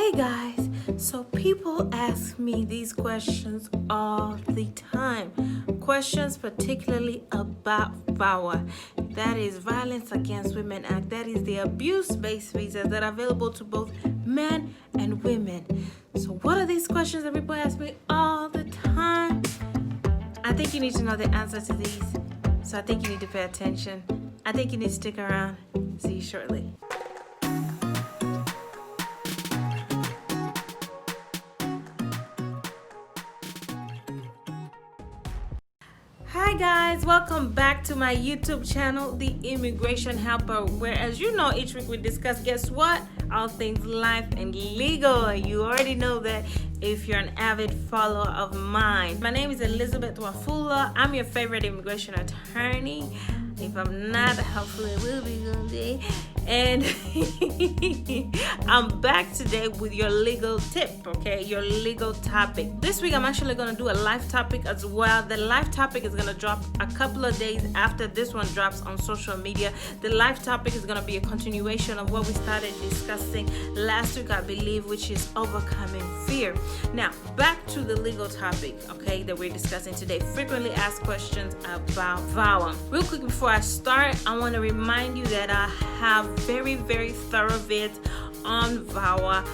Hey guys, so people ask me these questions all the time. Questions particularly about VAWA, that is Violence Against Women Act, that is the abuse-based visas that are available to both men and women. So what are these questions that people ask me all the time? I think you need to know the answer to these, so I think you need to pay attention. I think you need to stick around. See you shortly. Hi guys, welcome back to my YouTube channel, The Immigration Helper, where, as you know, each week we discuss, guess what? All things life and legal. You already know that if you're an avid follower of mine. My name is Elizabeth Wafula. I'm your favorite immigration attorney. If I'm not, hopefully it will be one day. And I'm back today with your legal tip, okay? Your legal topic. This week I'm actually going to do a live topic as well. The live topic is going to drop a couple of days after this one drops on social media. The live topic is going to be a continuation of what we started discussing last week, I believe, which is overcoming fear. Now, back to the legal topic, okay, that we're discussing today. Frequently asked questions about VAWA. Real quick before I start, I want to remind you that I have very thorough vids on VAWA,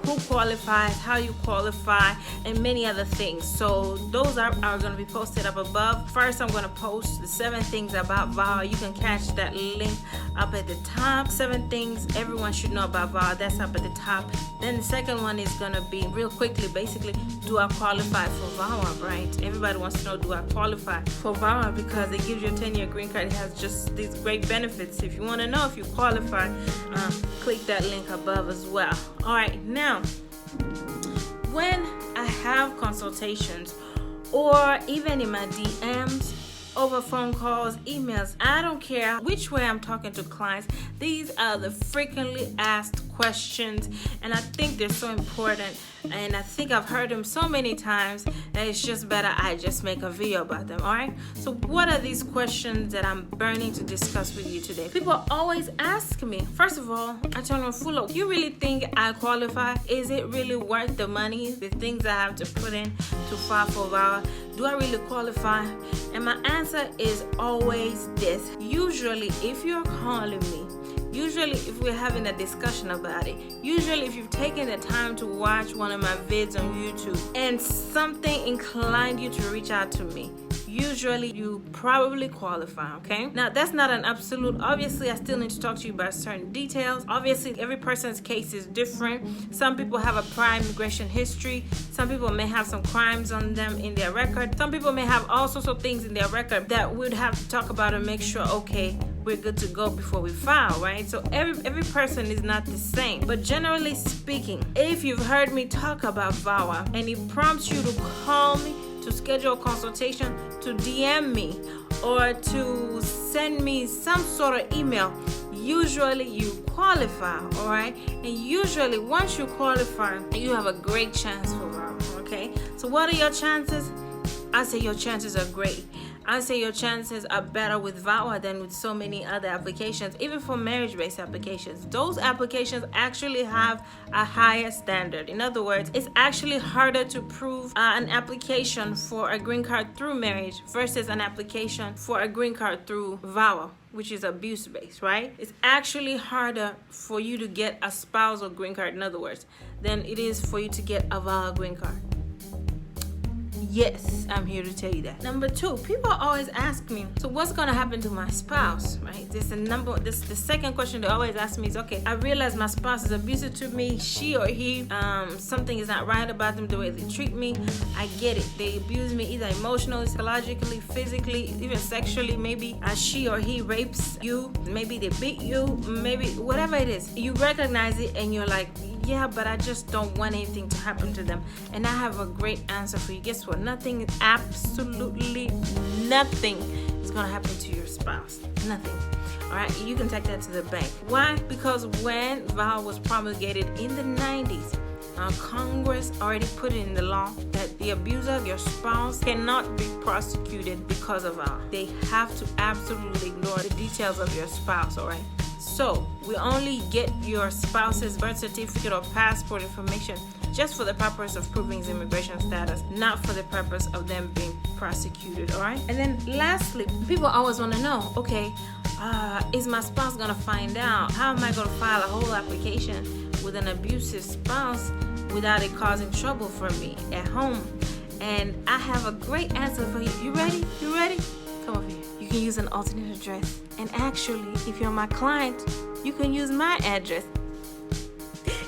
who qualifies, how you qualify, and many other things. So those are going to be posted up above. First, I'm going to post the 7 things about VAWA. You can catch that link up at the top. 7 things everyone should know about VAWA. That's up at the top. Then the second one is going to be, real quickly, basically, do I qualify for VAWA, right? Everybody wants to know, do I qualify for VAWA, because it gives you a 10-year green card. It has just these great benefits. If you want to know if you qualify, click that link above as well. All right, now, when I have consultations or even in my DMs, over phone calls, emails, I don't care which way I'm talking to clients, these are the frequently asked questions, and I think they're so important, and I think I've heard them so many times that it's just better I just make a video about them. All right, so what are these questions that I'm burning to discuss with you today? People always ask me, first of all, I tell them, Fulo, you really think I qualify? Is it really worth the money, the things I have to put in to file for VAWA? Do I really qualify? And my answer is always this. Usually, if you're calling me, usually if we're having a discussion about it, usually if you've taken the time to watch one of my vids on YouTube and something inclined you to reach out to me, usually you probably qualify, okay? Now, that's not an absolute. Obviously, I still need to talk to you about certain details. Obviously, every person's case is different. Some people have a prior immigration history. Some people may have some crimes on them in their record. Some people may have all sorts of things in their record that we'd have to talk about and make sure, okay, we're good to go before we file, right? So every person is not the same. But generally speaking, if you've heard me talk about VAWA and it prompts you to call me, to schedule a consultation, to DM me, or to send me some sort of email, usually you qualify, all right? And usually once you qualify, you have a great chance for VAWA, okay? So what are your chances? I say your chances are great. I say your chances are better with VAWA than with so many other applications, even for marriage-based applications. Those applications actually have a higher standard. In other words, it's actually harder to prove an application for a green card through marriage versus an application for a green card through VAWA, which is abuse-based, right? It's actually harder for you to get a spousal green card, in other words, than it is for you to get a VAWA green card. Yes, I'm here to tell you that. Number 2, people always ask me, so what's going to happen to my spouse, right? The second question they always ask me is, okay, I realize my spouse is abusive to me. She or he, something is not right about them, the way they treat me. I get it. They abuse me either emotionally, psychologically, physically, even sexually. Maybe she or he rapes you. Maybe they beat you. Maybe whatever it is. You recognize it and you're like, yeah, but I just don't want anything to happen to them. And I have a great answer for you. Guess what? Nothing, absolutely nothing is going to happen to your spouse. Nothing. All right? You can take that to the bank. Why? Because when VAWA was promulgated in the 90s, Congress already put it in the law that the abuser, your spouse, cannot be prosecuted because of VAWA. They have to absolutely ignore the details of your spouse, all right? So we only get your spouse's birth certificate or passport information just for the purpose of proving his immigration status, not for the purpose of them being prosecuted, all right? And then lastly, people always want to know, okay, is my spouse gonna find out? How am I gonna file a whole application with an abusive spouse without it causing trouble for me at home? And I have a great answer for you. You ready? You ready? Come over here. You can use an alternate address. And actually, if you're my client, you can use my address.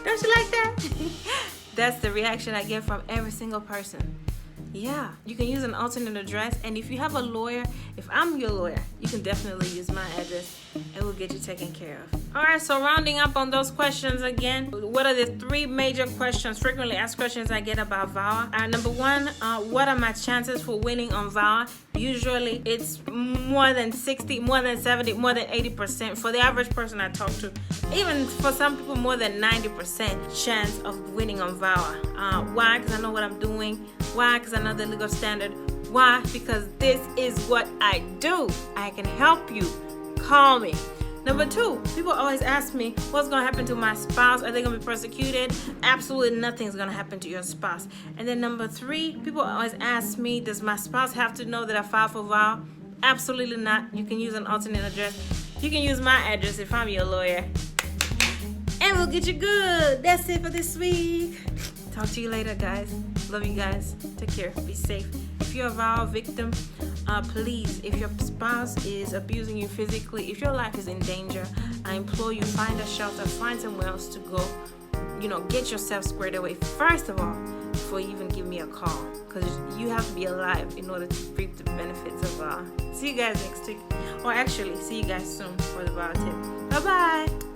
Don't you like that? That's the reaction I get from every single person. Yeah, you can use an alternate address, and if you have a lawyer, if I'm your lawyer, you can definitely use my address and we'll get you taken care of. All right, so rounding up on those questions again, what are the 3 major questions, frequently asked questions I get about VAWA? Number 1, what are my chances for winning on VAWA? Usually it's more than 60, more than 70, more than 80% for the average person I talk to. Even for some people, more than 90% chance of winning on VAWA. Why? Because I know what I'm doing. Why? Because I know the legal standard. Why? Because this is what I do. I can help you. Call me. Number 2, people always ask me, what's going to happen to my spouse? Are they going to be persecuted? Absolutely nothing's going to happen to your spouse. And then number 3, people always ask me, does my spouse have to know that I filed for VAWA? Absolutely not. You can use an alternate address. You can use my address if I'm your lawyer. And we'll get you good. That's it for this week. Talk to you later, guys. Love you guys. Take care. Be safe. If you're a VAWA victim, please, if your spouse is abusing you physically, if your life is in danger, I implore you, find a shelter, find somewhere else to go. Get yourself squared away first of all before you even give me a call, because you have to be alive in order to reap the benefits of VAWA. See you guys next week, or actually see you guys soon for the VAWA tip. Bye bye.